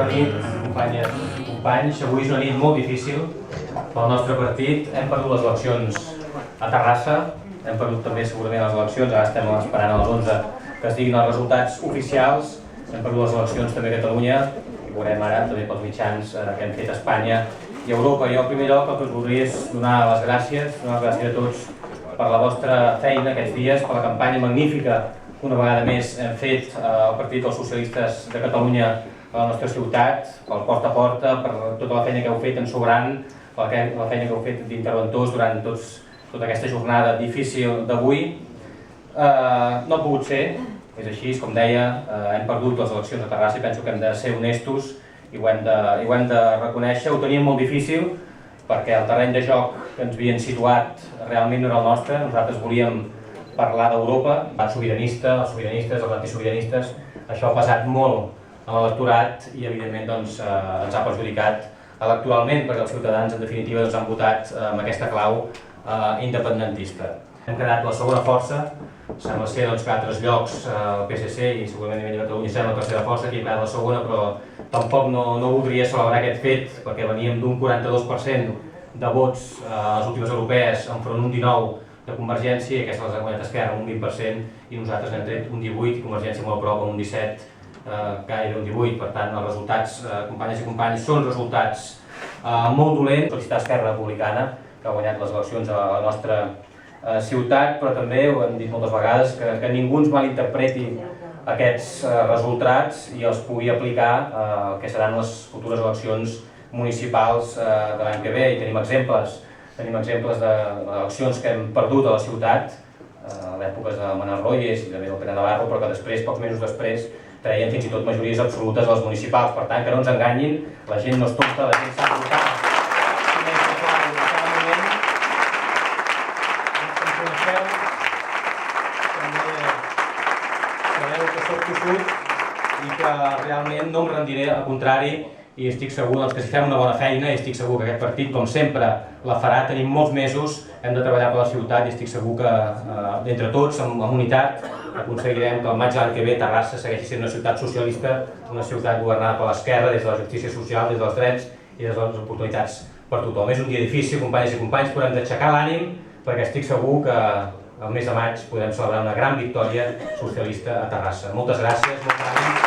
Bona nit, companyes i companys. Avui és una nit molt difícil pel nostre partit. Hem perdut les eleccions a Terrassa, hem perdut també segurament les eleccions, ara estem esperant a les 11 que es diguin els resultats oficials. Hem perdut les eleccions també a Catalunya i veurem ara també pels mitjans que hem fet a Espanya i a Europa. Jo en primer lloc el que us voldria és donar les gràcies a tots per la vostra feina aquests dies, per la campanya magnífica que una vegada més hem fet al Partit dels Socialistes de Catalunya a la nostra ciutat, pel porta a porta, per tota la feina que heu fet ensobrant, per la feina que heu fet d'interventors durant tota aquesta jornada difícil d'avui. No ha pogut ser, és així, com deia, hem perdut les eleccions a Terrassa i penso que hem de ser honestos i ho hem de reconèixer. Ho teníem molt difícil perquè el terreny de joc que ens havien situat realment no era el nostre. Nosaltres volíem parlar d'Europa, el sobiranista, els sobiranistes, els antisobiranistes. Això ha pesat molt a l'electorat i evidentment ens ha perjudicat electoralment perquè els ciutadans en definitiva han votat amb aquesta clau independentista. Hem quedat la segona força, sembla ser que a altres llocs el PSC i segurament a nivell de Catalunya serem la tercera força, aquí hem quedat la segona, però tampoc no voldria celebrar aquest fet perquè veníem d'un 42% de vots a les últimes europees enfront d'un 19% de Convergència i aquestes les ha guanyat Esquerra un 20% i nosaltres n'hem tret un 18% i Convergència molt a prop amb un 17%, gairebé un 18%. Per tant, els resultats, companyes i companys, són resultats molt dolents. Felicitar Esquerra Republicana, que ha guanyat les eleccions a la nostra ciutat, però també, ho hem dit moltes vegades, que ningú ens malinterpreti aquests resultats i els pugui aplicar al que seran les futures eleccions municipals de l'any que ve. I tenim exemples d'eleccions que hem perdut a la ciutat, a l'època de Manel Royes i també del Pere Navarro, però que després, pocs mesos després, traien fins i tot majories absolutes a les municipals. Per tant, que no ens enganyin, la gent no és tonta, la gent sap votar. Sabeu que soc tossut i que realment no em rendiré, al contrari, i estic segur que si fem una bona feina i estic segur que aquest partit, com sempre, la farà. Tenim molts mesos, hem de treballar per la ciutat i estic segur que entre tots, amb unitat, aconseguirem que el maig de l'any que ve Terrassa segueixi sent una ciutat socialista, una ciutat governada per l'esquerra, des de la justícia social, des dels drets i des de les oportunitats per tothom. És un dia difícil, companyes i companys, però hem d'aixecar l'ànim perquè estic segur que el mes de maig podrem celebrar una gran victòria socialista a Terrassa. Moltes gràcies, molt ànim.